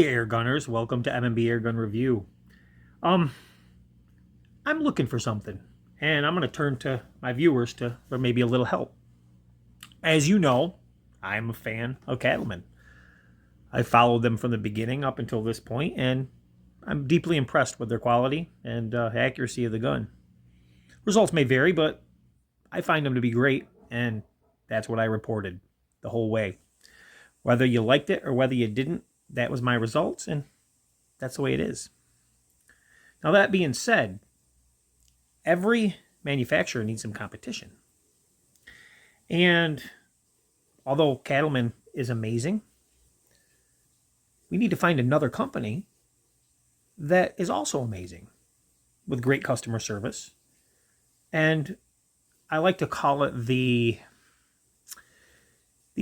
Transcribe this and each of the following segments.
Hey air gunners, welcome to M&B Airgun Review. Um, I'm looking for something, and I'm going to turn to my viewers for maybe a little help. As you know, I'm a fan of Cattleman. I followed them from the beginning up until this point, and I'm deeply impressed with their quality and accuracy of the gun. Results may vary, but I find them to be great, and that's what I reported the whole way. Whether you liked it or whether you didn't, that was my results, and that's the way it is. Now, that being said, every manufacturer needs some competition. And although Cattleman is amazing, we need to find another company that is also amazing with great customer service. And I like to call it these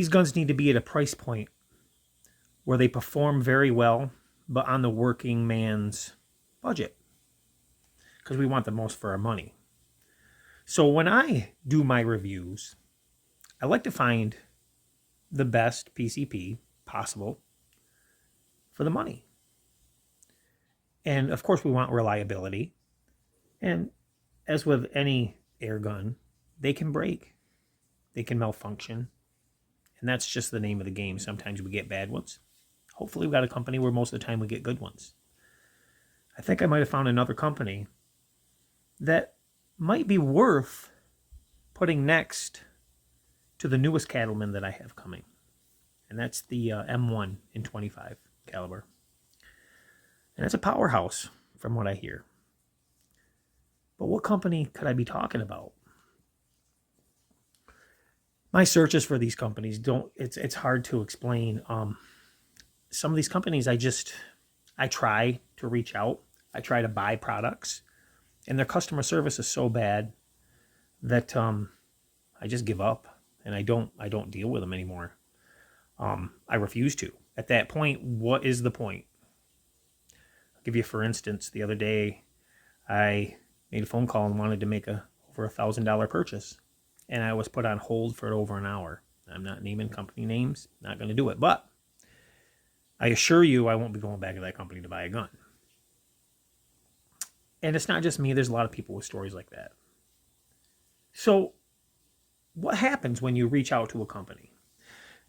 guns need to be at a price point where they perform very well, but on the working man's budget, because we want the most for our money. So when I do my reviews, I like to find the best PCP possible for the money. And of course, we want reliability. And as with any air gun, they can break, they can malfunction. And that's just the name of the game. Sometimes we get bad ones. Hopefully, we've got a company where most of the time we get good ones. I think I might have found another company that might be worth putting next to the newest Cattleman that I have coming. And that's the M1 in 25 caliber. And it's a powerhouse from what I hear. But what company could I be talking about? My searches for these companies it's hard to explain. Some of these companies I try to reach out. I try to buy products, and their customer service is so bad that I just give up, and I don't deal with them anymore. I refuse to. At that point, what is the point? I'll give you, for instance, the other day, I made a phone call and wanted to make over $1,000 purchase, and I was put on hold for over an hour. I'm not naming company names, not going to do it, but I assure you I won't be going back to that company to buy a gun. And it's not just me, there's a lot of people with stories like that. So what happens when you reach out to a company?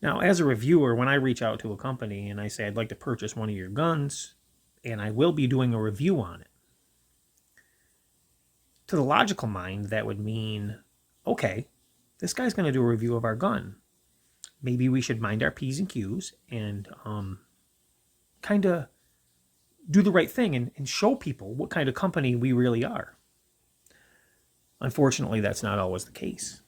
Now, as a reviewer, when I reach out to a company and I say I'd like to purchase one of your guns, and I will be doing a review on it, to the logical mind, that would mean, okay, this guy's going to do a review of our gun. Maybe we should mind our P's and Q's and kind of do the right thing and show people what kind of company we really are. Unfortunately, that's not always the case.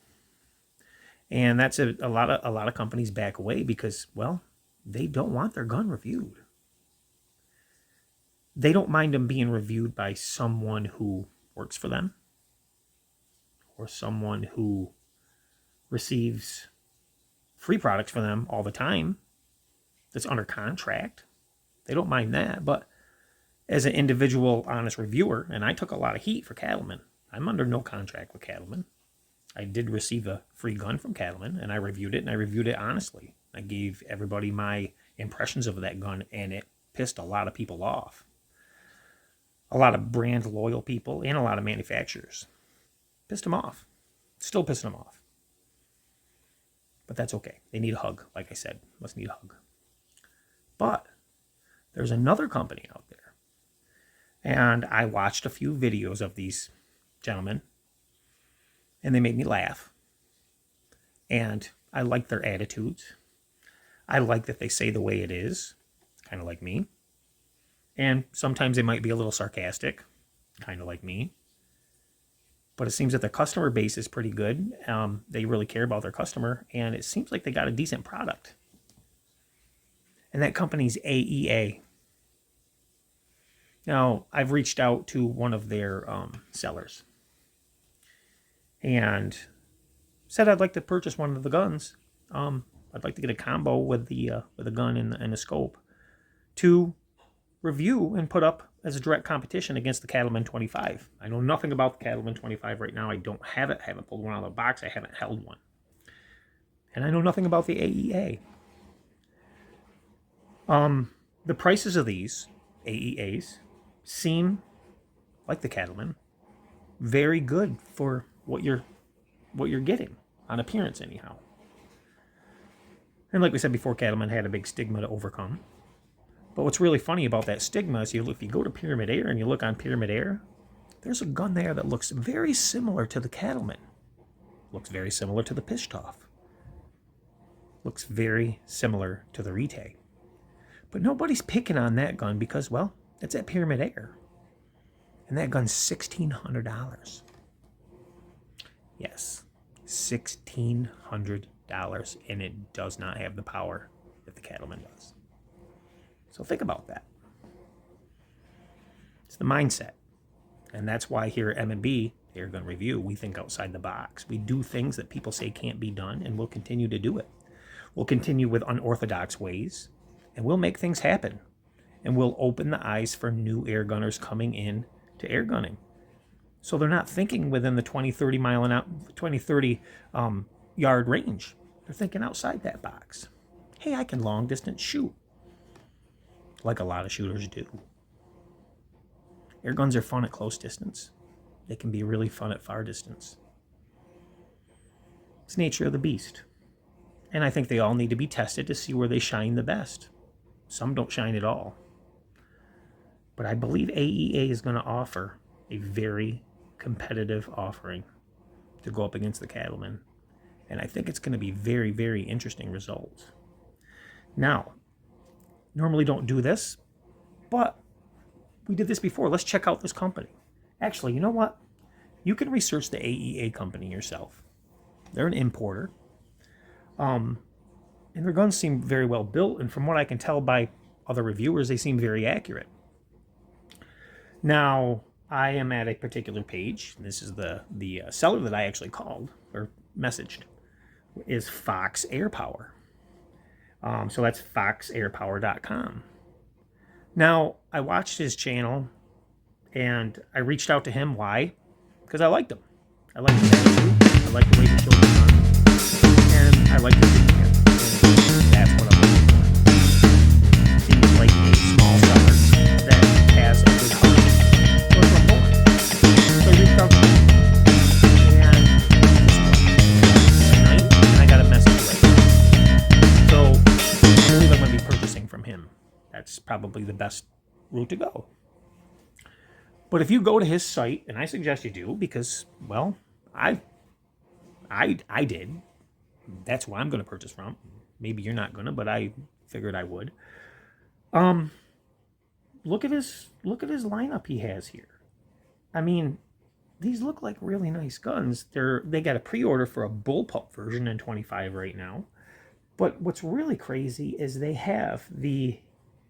And that's a lot of companies back away because, well, they don't want their gun reviewed. They don't mind them being reviewed by someone who works for them or someone who receives free products for them all the time that's under contract. They don't mind that. But as an individual honest reviewer, and I took a lot of heat for Cattleman. I'm under no contract with Cattleman. I did receive a free gun from Cattleman, and I reviewed it, and I reviewed it honestly. I gave everybody my impressions of that gun, and it pissed a lot of people off. A lot of brand loyal people and a lot of manufacturers. Pissed them off. Still pissing them off. But that's okay. They need a hug, like I said. Must need a hug. But there's another company out there. And I watched a few videos of these gentlemen, and they made me laugh. And I like their attitudes. I like that they say the way it is, kind of like me. And sometimes they might be a little sarcastic, kind of like me. But it seems that their customer base is pretty good. They really care about their customer, and it seems like they got a decent product. And that company's AEA. Now, I've reached out to one of their sellers and said I'd like to purchase one of the guns. I'd like to get a combo with the gun and the scope to review and put up as a direct competition against the Cattleman 25. I know nothing about the Cattleman 25 right now. I don't have it. I haven't pulled one out of the box. I haven't held one. And I know nothing about the AEA. The prices of these AEAs seem like the Cattleman, very good for what you're getting on appearance anyhow. And like we said before, Cattleman had a big stigma to overcome. But what's really funny about that stigma is if you go to Pyramid Air and you look on Pyramid Air, there's a gun there that looks very similar to the Cattleman. Looks very similar to the Pishtov. Looks very similar to the Rite. But nobody's picking on that gun because, well, it's at Pyramid Air. And that gun's $1,600. Yes, $1,600. And it does not have the power that the Cattleman does. So think about that. It's the mindset. And that's why here at M&B Airgun Review, we think outside the box. We do things that people say can't be done, and we'll continue to do it. We'll continue with unorthodox ways, and we'll make things happen. And we'll open the eyes for new airgunners coming in to airgunning. So they're not thinking within the 20, 30 yard range. They're thinking outside that box. Hey, I can long distance shoot. Like a lot of shooters do. Air guns are fun at close distance. They can be really fun at far distance. It's the nature of the beast. And I think they all need to be tested to see where they shine the best. Some don't shine at all. But I believe AEA is going to offer a very competitive offering to go up against the Cattleman. And I think it's going to be very, very interesting results. Now, normally don't do this, but we did this before. Let's check out this company. Actually, you know what? You can research the AEA company yourself. They're an importer. And their guns seem very well built, and from what I can tell by other reviewers, they seem very accurate. Now, I am at a particular page. This is the seller that I actually called or messaged, is Fox Air Power. So that's foxairpower.com. Now, I watched his channel, and I reached out to him. Why? Because I liked him. I liked his attitude. I liked the way he showed his gun. And I liked his video. And that's what I'm looking for. Seems like a small seller that has a good heart for some more. So I reached out to him. And tonight, and I got a message later. So I believe I'm going to be purchasing from him. That's probably the best route to go. But if you go to his site, and I suggest you do, because, well, I did. That's who I'm going to purchase from. Maybe you're not going to, but I figured I would. Look at his lineup he has here. I mean, these look like really nice guns. They got a pre-order for a bullpup version in 25 right now. But what's really crazy is they have the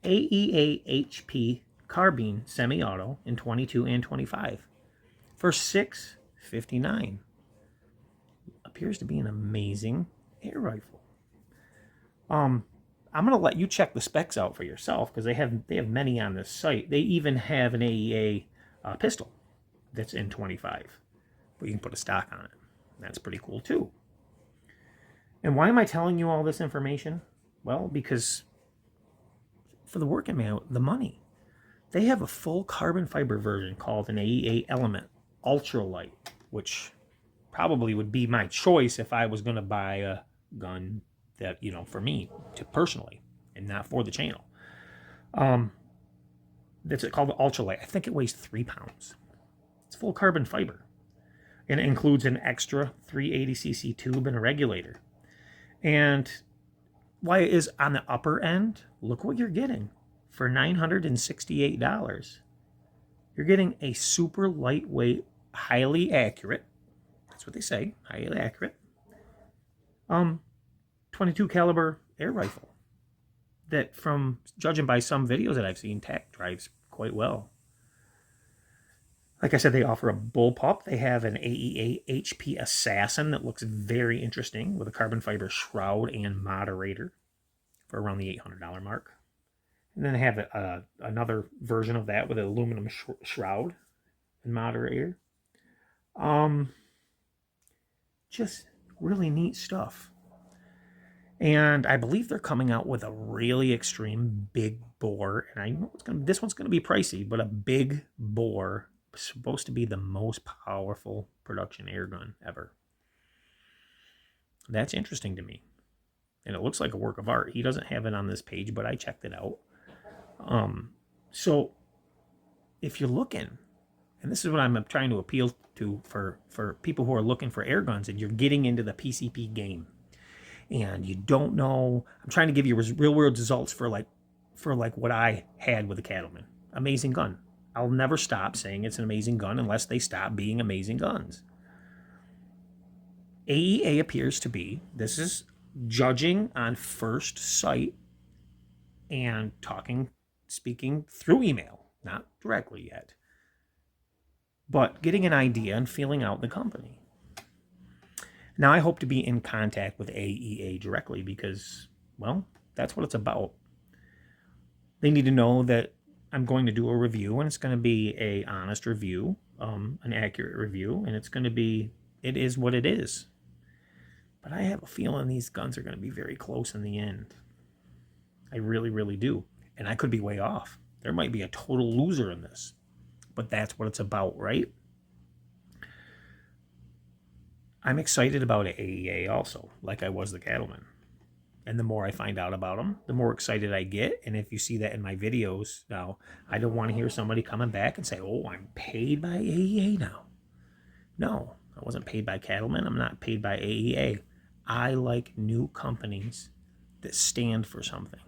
AEA HP carbine semi-auto in 22 and 25 for $659. Appears to be an amazing air rifle. I'm gonna let you check the specs out for yourself because they have many on this site. They even have an AEA pistol that's in 25, but you can put a stock on it. That's pretty cool too. And why am I telling you all this information? Well, because for the working man, the money. They have a full carbon fiber version called an AEA Element Ultralight, which probably would be my choice if I was going to buy a gun that, for me, to personally, and not for the channel. That's called the Ultralight. I think it weighs 3 pounds. It's full carbon fiber. And it includes an extra 380cc tube and a regulator. And why it is on the upper end, look what you're getting. For $968, you're getting a super lightweight, highly accurate, that's what they say, highly accurate, 22 caliber air rifle that, from judging by some videos that I've seen, tack drives quite well. Like I said, they offer a bullpup. They have an AEA HP Assassin that looks very interesting with a carbon fiber shroud and moderator for around the $800 mark. And then they have another version of that with an aluminum shroud and moderator. Just really neat stuff. And I believe they're coming out with a really extreme big bore, and I know this one's gonna be pricey, but a big bore is supposed to be the most powerful production air gun ever. That's interesting to me, and it looks like a work of art. He doesn't have it on this page, but I checked it out. So if you're looking, and this is what I'm trying to appeal to for people who are looking for air guns, and you're getting into the PCP game, and you don't know, I'm trying to give you real world results for like what I had with the Cattleman. Amazing gun. I'll never stop saying it's an amazing gun unless they stop being amazing guns. AEA appears to be, this is judging on first sight and speaking through email, not directly yet, but getting an idea and feeling out the company. Now, I hope to be in contact with AEA directly because, well, that's what it's about. They need to know that I'm going to do a review, and it's going to be an honest review, an accurate review, and it is what it is. But I have a feeling these guns are going to be very close in the end. I really, really do. And I could be way off. There might be a total loser in this. But that's what it's about, right? I'm excited about AEA also, like I was the Cattleman. And the more I find out about them, the more excited I get. And if you see that in my videos now, I don't want to hear somebody coming back and say, oh, I'm paid by AEA now. No, I wasn't paid by Cattleman. I'm not paid by AEA. I like new companies that stand for something.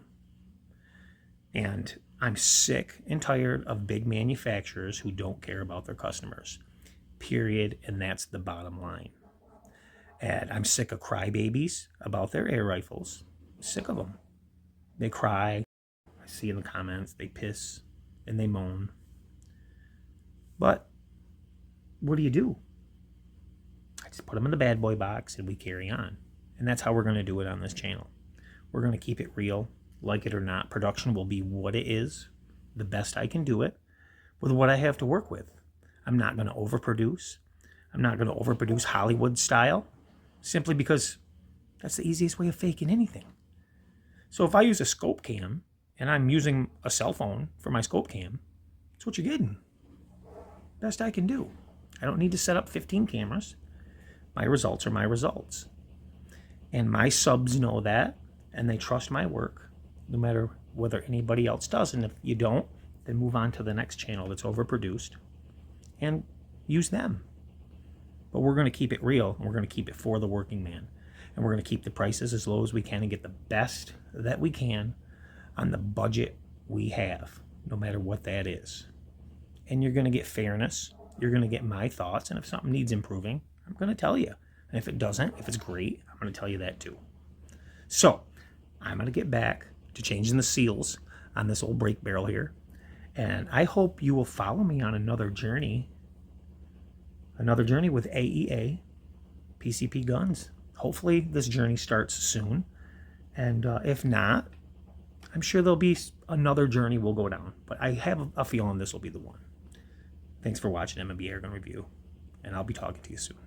And I'm sick and tired of big manufacturers who don't care about their customers. Period. And that's the bottom line. And I'm sick of crybabies about their air rifles. I'm sick of them. They cry. I see in the comments. They piss and they moan. But what do? I just put them in the bad boy box and we carry on. And that's how we're going to do it on this channel. We're going to keep it real. Like it or not, production will be what it is. The best I can do it with what I have to work with. I'm not going to overproduce. I'm not going to overproduce Hollywood style. Simply because that's the easiest way of faking anything. So if I use a scope cam and I'm using a cell phone for my scope cam, that's what you're getting. Best I can do. I don't need to set up 15 cameras. My results are my results. And my subs know that, and they trust my work, no matter whether anybody else does. And if you don't, then move on to the next channel that's overproduced and use them. But we're going to keep it real, and we're going to keep it for the working man. And we're going to keep the prices as low as we can and get the best that we can on the budget we have, no matter what that is. And you're going to get fairness. You're going to get my thoughts. And if something needs improving, I'm going to tell you. And if it doesn't, if it's great, I'm going to tell you that too. So I'm going to get back to changing the seals on this old brake barrel here. And I hope you will follow me on another journey with AEA PCP guns. Hopefully this journey starts soon. And if not, I'm sure there'll be another journey we'll go down. But I have a feeling this will be the one. Thanks for watching M&B Airgun Review, and I'll be talking to you soon.